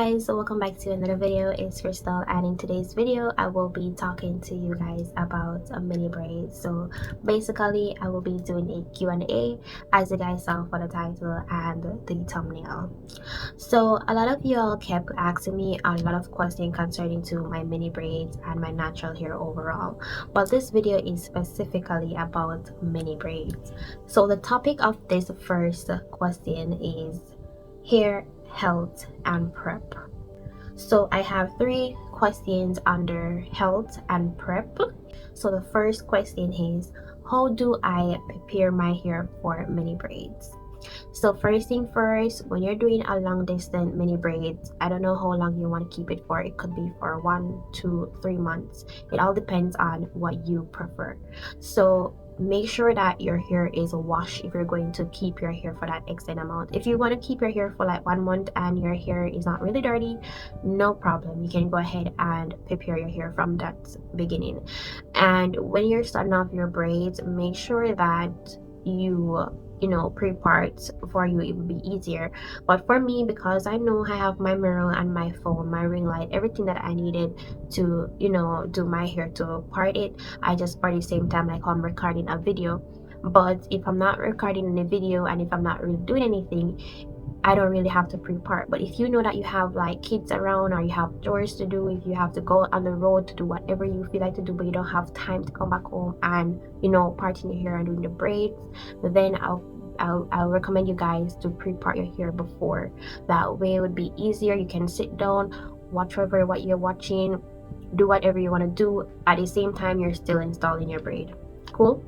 guys, so welcome back to another video. It's Christal, and in today's video I will be talking to you guys about mini braids. So basically I will be doing a Q&A, as you guys saw for the title and the thumbnail. So a lot of y'all kept asking me a lot of questions concerning to my mini braids and my natural hair overall, but this video is specifically about mini braids. So the topic of this first question is hair health and prep. So I have 3 questions under health and prep. So the first question is, how do I prepare my hair for mini braids? So first thing first, when you're doing a long distance mini braids, I don't know how long you want to keep it for. It could be for 1, 2, 3 months. It all depends on what you prefer. So make sure that your hair is washed if you're going to keep your hair for that extended amount. If you want to keep your hair for like 1 month and your hair is not really dirty, no problem, you can go ahead and prepare your hair from that beginning. And when you're starting off your braids, make sure that you know, pre-part for you, it would be easier. But for me, because I know I have my mirror and my phone, my ring light, everything that I needed to, you know, do my hair to part it, I just part at the same time like I'm recording a video. But if I'm not recording a video and if I'm not really doing anything, I don't really have to pre-part. But if you know that you have like kids around or you have chores to do, if you have to go on the road to do whatever you feel like to do but you don't have time to come back home and, you know, parting your hair and doing the braids, then I'll recommend you guys to pre-part your hair before. That way it would be easier. You can sit down, watch over what you're watching, do whatever you want to do, at the same time you're still installing your braid. Cool?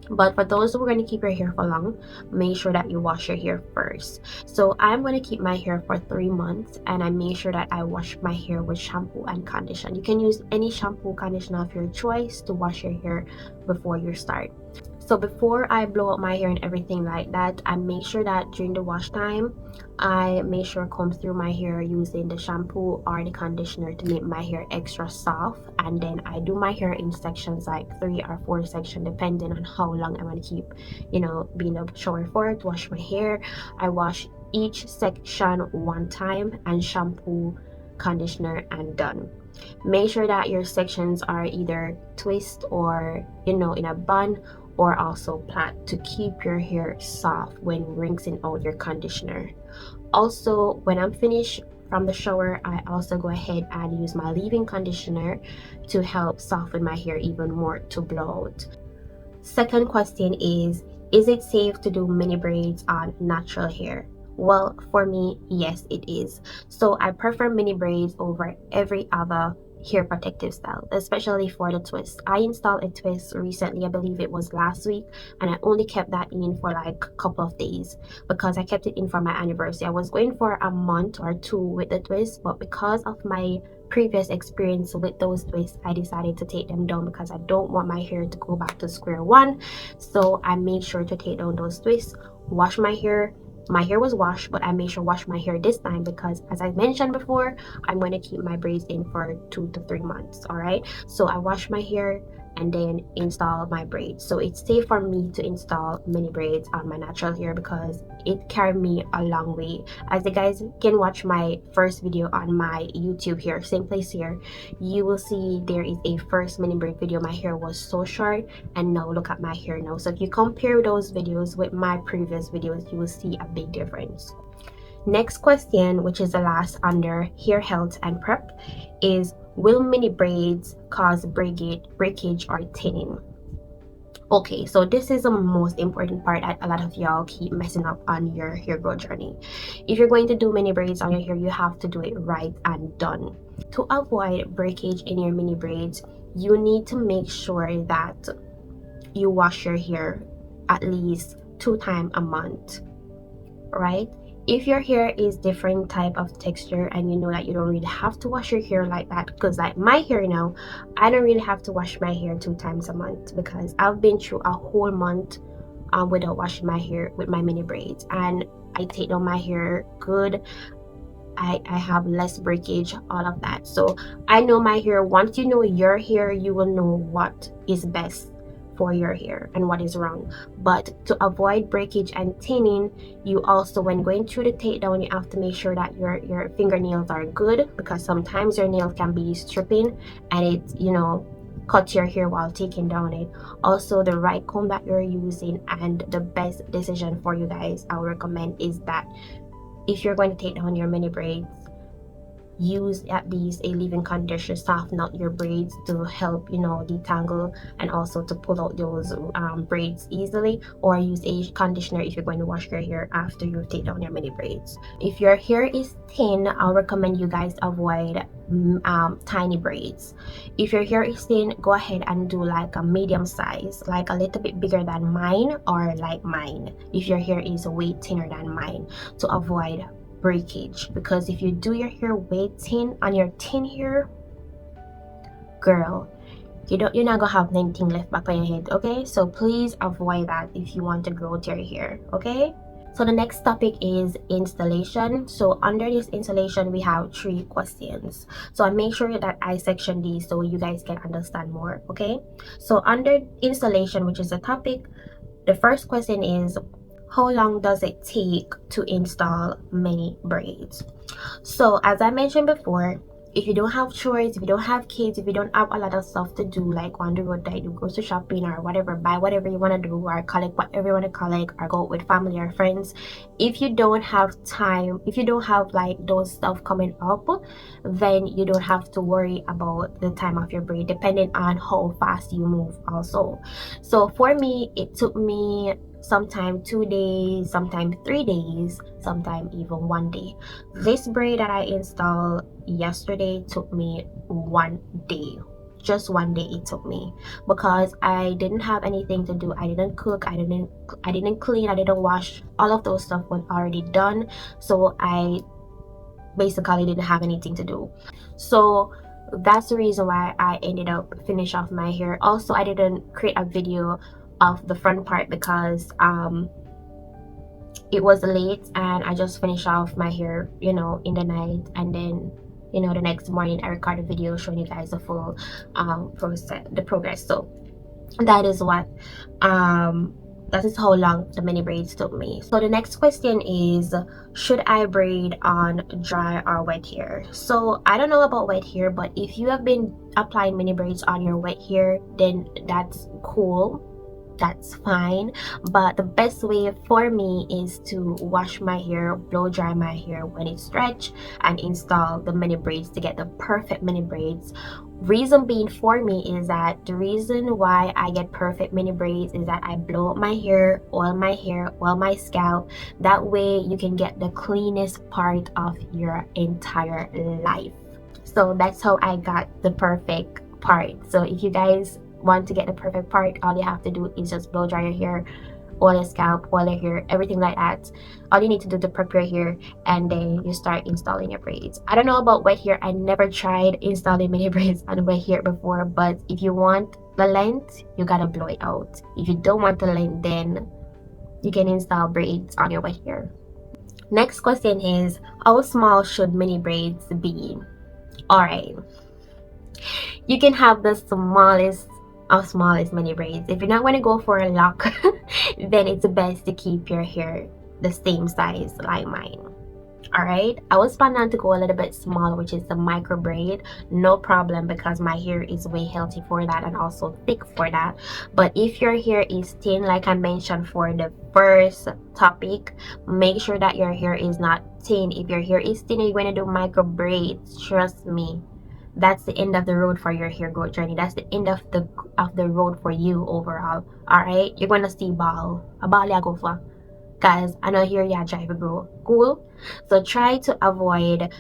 But for those who are going to keep your hair for long, make sure that you wash your hair first. So I'm going to keep my hair for 3 months, and I make sure that I wash my hair with shampoo and conditioner. You can use any shampoo conditioner of your choice to wash your hair before you start. So before I blow up my hair and everything like that, I make sure that during the wash time, I make sure I comb through my hair using the shampoo or the conditioner to make my hair extra soft. And then I do my hair in sections, like 3 or 4 sections, depending on how long I want to keep, you know, being in the shower for to wash my hair. I wash each section 1 time and shampoo, conditioner, and done. Make sure that your sections are either twist or, you know, in a bun, or also plait to keep your hair soft when rinsing out your conditioner. Also, when I'm finished from the shower, I also go ahead and use my leave-in conditioner to help soften my hair even more to blow out. Second question is it safe to do mini braids on natural hair? Well, for me, yes, it is. So I prefer mini braids over every other hair protective style, especially for the twist. I installed a twist recently, I believe it was last week, and I only kept that in for like a couple of days because I kept it in for my anniversary. I was going for a month or 2 with the twist, but because of my previous experience with those twists, I decided to take them down because I don't want my hair to go back to square one. So I made sure to take down those twists, wash my hair. My hair was washed, but I made sure to wash my hair this time because, as I mentioned before, I'm going to keep my braids in for 2 to 3 months. All right, so I wash my hair and then install my braids. So it's safe for me to install mini braids on my natural hair because it carried me a long way. As you guys can watch my first video on my YouTube here, same place here, you will see there is a first mini braid video. My hair was so short, and now look at my hair now. So if you compare those videos with my previous videos, you will see a big difference. Next question, which is the last under hair health and prep, is will mini braids cause breakage or thinning? Okay, so this is the most important part that a lot of y'all keep messing up on your hair growth journey. If you're going to do mini braids on your hair, you have to do it right and done. To avoid breakage in your mini braids, you need to make sure that you wash your hair at least 2 times a month, right? If your hair is different type of texture and you know that you don't really have to wash your hair like that, because like my hair now, I don't really have to wash my hair 2 times a month because I've been through a whole month without washing my hair with my mini braids, and I take down my hair good. I have less breakage, all of that. So I know my hair. Once you know your hair, you will know what is best for your hair and what is wrong. But to avoid breakage and thinning, you also, when going through the takedown, you have to make sure that your fingernails are good, because sometimes your nails can be stripping and it, you know, cut your hair while taking down it. Also, the right comb that you're using, and the best decision for you guys I would recommend is that if you're going to take down your mini braids, use at least a leave-in conditioner, soften out your braids to help, you know, detangle and also to pull out those braids easily. Or use a conditioner if you're going to wash your hair after you take down your mini braids. If your hair is thin, I'll recommend you guys avoid tiny braids. If your hair is thin, go ahead and do like a medium size, like a little bit bigger than mine, or like mine if your hair is way thinner than mine, to avoid breakage. Because if you do your hair way thin on your thin hair, girl, you're not gonna have anything left back on your head. Okay, so please avoid that if you want to grow your hair. Okay, so the next topic is installation. So under this installation, we have 3 questions, so I make sure that I section these so you guys can understand more. Okay, so under installation, which is the topic, the first question is, how long does it take to install mini braids? So as I mentioned before, if you don't have chores, if you don't have kids, if you don't have a lot of stuff to do, like on the road, like do grocery shopping or whatever, buy whatever you want to do, or collect whatever you want to collect, or go out with family or friends, if you don't have time, if you don't have like those stuff coming up, then you don't have to worry about the time of your braid, depending on how fast you move also. So for me, it took me sometime 2 days, sometime 3 days, sometime even 1 day. This braid that I installed yesterday took me 1 day. Just 1 day it took me, because I didn't have anything to do. I didn't cook, I didn't clean, I didn't wash. All of those stuff was already done, so I basically didn't have anything to do. So that's the reason why I ended up finish off my hair. Also, I didn't create a video of the front part because it was late and I just finished off my hair, you know, in the night, and then, you know, the next morning I recorded a video showing you guys the full progress. So that is what that is how long the mini braids took me. So the next question is, should I braid on dry or wet hair? So I don't know about wet hair, but if you have been applying mini braids on your wet hair, then that's cool, that's fine. But the best way for me is to wash my hair, blow dry my hair when it's stretched, and install the mini braids to get the perfect mini braids. Reason being for me is that the reason why I get perfect mini braids is that I blow up my hair, oil my scalp. That way you can get the cleanest part of your entire life. So that's how I got the perfect part. So if you guys want to get the perfect part, all you have to do is just blow dry your hair, oil your scalp, oil your hair, everything like that. All you need to do to prep your hair, and then you start installing your braids. I don't know about wet hair. I never tried installing mini braids on wet hair before, but if you want the length, you gotta blow it out. If you don't want the length, then you can install braids on your wet hair. Next question is, how small should mini braids be? All right, you can have the smallest mini braids. If you're not going to go for a lock, then it's best to keep your hair the same size like mine. All right, I was planning on to go a little bit smaller, which is the micro braid. No problem, because my hair is way healthy for that and also thick for that. But if your hair is thin, like I mentioned for the first topic, make sure that your hair is not thin. If your hair is thin and you're going to do micro braids, trust me, that's the end of the road for your hair growth journey. That's the end of the road for you overall. All right, you're gonna see a ball ya go for, guys. I know here you drive a grow cool. So try to avoid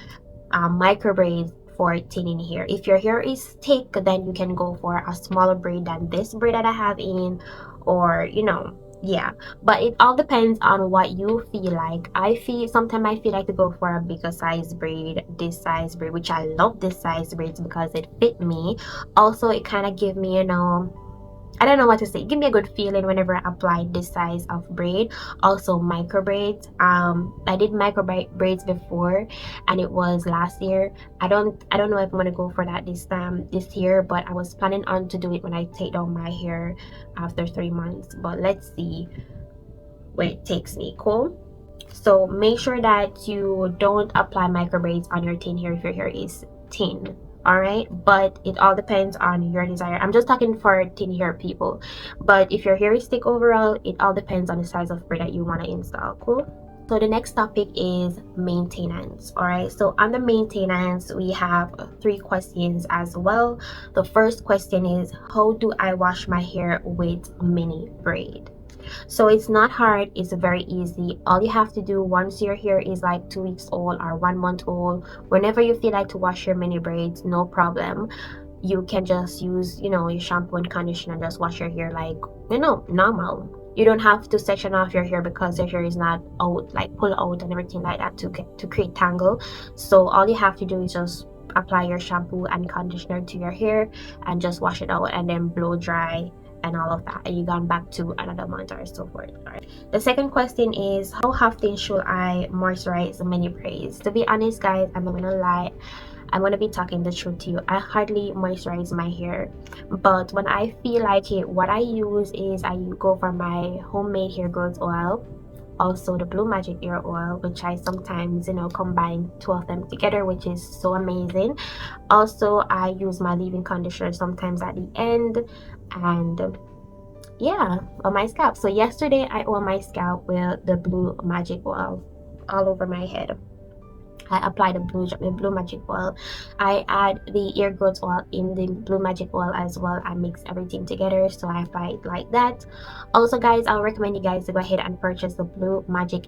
micro braids for thinning hair. If your hair is thick, then you can go for a smaller braid than this braid that I have in, or you know, yeah. But it all depends on what you feel like. Sometimes I feel like to go for a bigger size braid, this size braid, which I love this size braids because it fit me. Also, it kind of give me, you know, I don't know what to say. Give me a good feeling whenever I apply this size of braid. Also micro braids. I did micro braids before, and it was last year. I don't know if I'm gonna go for that this year, but I was planning on to do it when I take down my hair after 3 months. But let's see where it takes me. Cool. So make sure that you don't apply micro braids on your thin hair if your hair is thin. All right, but it all depends on your desire. I'm just talking for thin hair people, but if your hair is thick overall, it all depends on the size of braid that you want to install. Cool. So the next topic is maintenance. All right, so under maintenance we have 3 questions as well. The first question is, how do I wash my hair with mini braid? So it's not hard, it's very easy. All you have to do once your hair is like 2 weeks old or 1 month old, whenever you feel like to wash your mini braids, no problem. You can just use, your shampoo and conditioner and just wash your hair like, normal. You don't have to section off your hair because your hair is not out, like pull out and everything like that to create tangle. So all you have to do is just apply your shampoo and conditioner to your hair and just wash it out and then blow dry and all of that, and you gone back to another month or so forth. All right. The second question is, how often should I moisturize the mini braids? To be honest guys, I'm not gonna lie, I'm gonna be talking the truth to you. I hardly moisturize my hair, but when I feel like it, what I use is I go for my homemade hair growth oil, also the Blue Magic hair oil, which I sometimes combine 2 of them together, which is so amazing. Also I use my leave-in conditioner sometimes at the end, and yeah, on my scalp. So yesterday I oiled my scalp with the Blue Magic oil all over my head. I apply the blue magic oil. I add the ear growth oil in the Blue Magic oil as well. I mix everything together, so I apply it like that. Also guys, I'll recommend you guys to go ahead and purchase the Blue Magic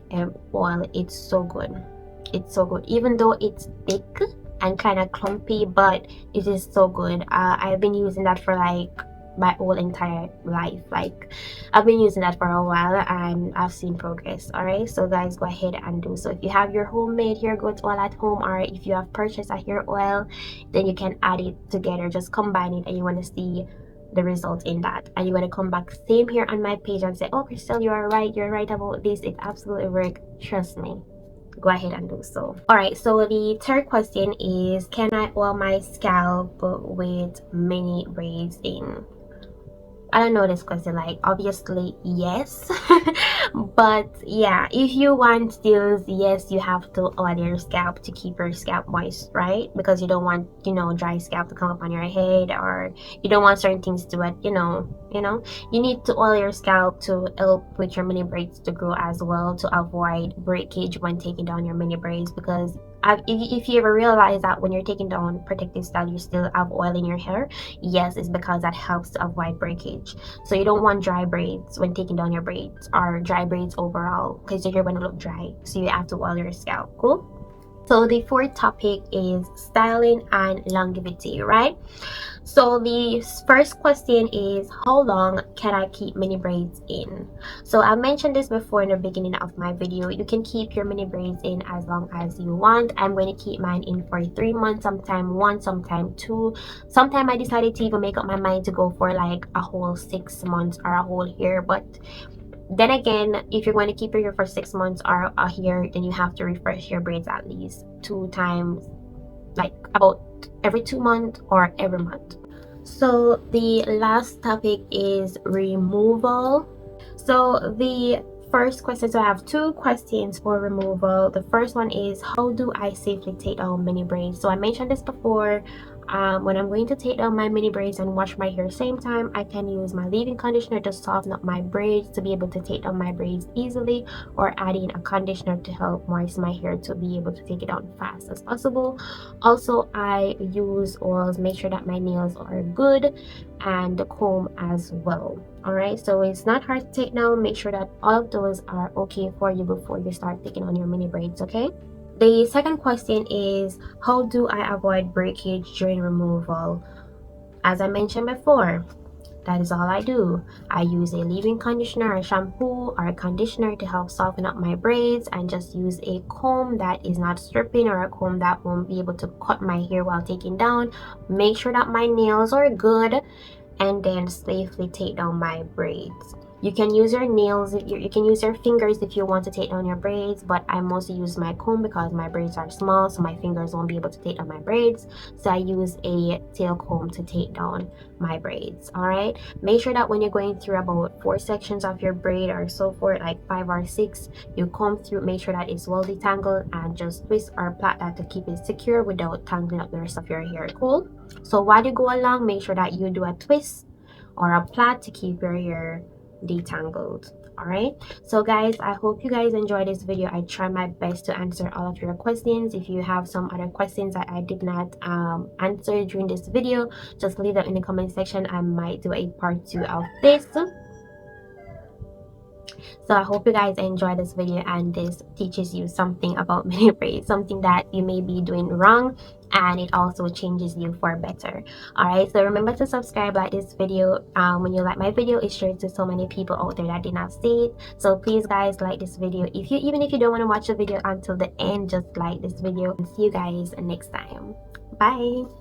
oil. It's so good. It's so good, even though it's thick and kind of clumpy, but it is so good. I've been using that for like my whole entire life. Like I've been using that for a while and I've seen progress. All right, so guys, go ahead and do so. If you have your homemade hair growth oil at home, or if you have purchased a hair oil, then you can add it together, just combine it, and you want to see the result in that, and you're going to come back same here on my page and say, oh Christal, you're right about this. It absolutely worked, trust me. Go ahead and do so. All right, so the third question is, can I oil my scalp with mini braids in? I don't know this question, like obviously yes. But yeah, if you want stills, yes, you have to oil your scalp to keep your scalp moist, right? Because you don't want dry scalp to come up on your head, or you don't want certain things to it, you need to oil your scalp to help with your mini braids to grow as well, to avoid breakage when taking down your mini braids. Because if you ever realize that when you're taking down protective style you still have oil in your hair, yes, it's because that helps to avoid breakage. So you don't want dry braids when taking down your braids, or dry braids overall, because your hair going to look dry. So you have to oil your scalp. Cool. So the fourth topic is styling and longevity, right? So the first question is, how long can I keep mini braids in? So I mentioned this before in the beginning of my video. You can keep your mini braids in as long as you want. I'm going to keep mine in for 3 months, sometime 1, sometime 2. Sometime I decided to even make up my mind to go for like a whole 6 months or a whole year. But then again, if you're going to keep your hair for 6 months or a year, then you have to refresh your braids at least 2 times, like about every 2 months or every month. So the last topic is removal. So the first question, so I have 2 questions for removal. The first one is, how do I safely take down mini braids? So I mentioned this before. When I'm going to take down my mini braids and wash my hair same time, I can use my leave-in conditioner to soften up my braids to be able to take down my braids easily, or add in a conditioner to help moisten my hair to be able to take it down fast as possible. Also, I use oils, make sure that my nails are good, and the comb as well. All right, so it's not hard to take down. Make sure that all of those are okay for you before you start taking on your mini braids. Okay. The second question is, how do I avoid breakage during removal? As I mentioned before, that is all I do. I use a leave-in conditioner, a shampoo, or a conditioner to help soften up my braids, and just use a comb that is not stripping, or a comb that won't be able to cut my hair while taking down. Make sure that my nails are good, and then safely take down my braids. You can use your nails, you can use your fingers if you want to take down your braids, but I mostly use my comb because my braids are small, so my fingers won't be able to take down my braids. So I use a tail comb to take down my braids. All right, make sure that when you're going through about 4 sections of your braid or so forth, like 5 or 6, you comb through, make sure that it's well detangled, and just twist or plait that to keep it secure without tangling up the rest of your hair. Cool. So while you go along, make sure that you do a twist or a plait to keep your hair detangled. All right, so guys, I hope you guys enjoyed this video. I try my best to answer all of your questions. If you have some other questions that I did not answer during this video, just leave them in the comment section. I might do a part 2 of this. So I hope you guys enjoy this video and this teaches you something about mini braids, something that you may be doing wrong, and it also changes you for better. All right, so remember to subscribe, like this video. When you like my video, it shares to so many people out there that did not see it. So please guys, like this video. Even if you don't want to watch the video until the end, just like this video, and see you guys next time. Bye.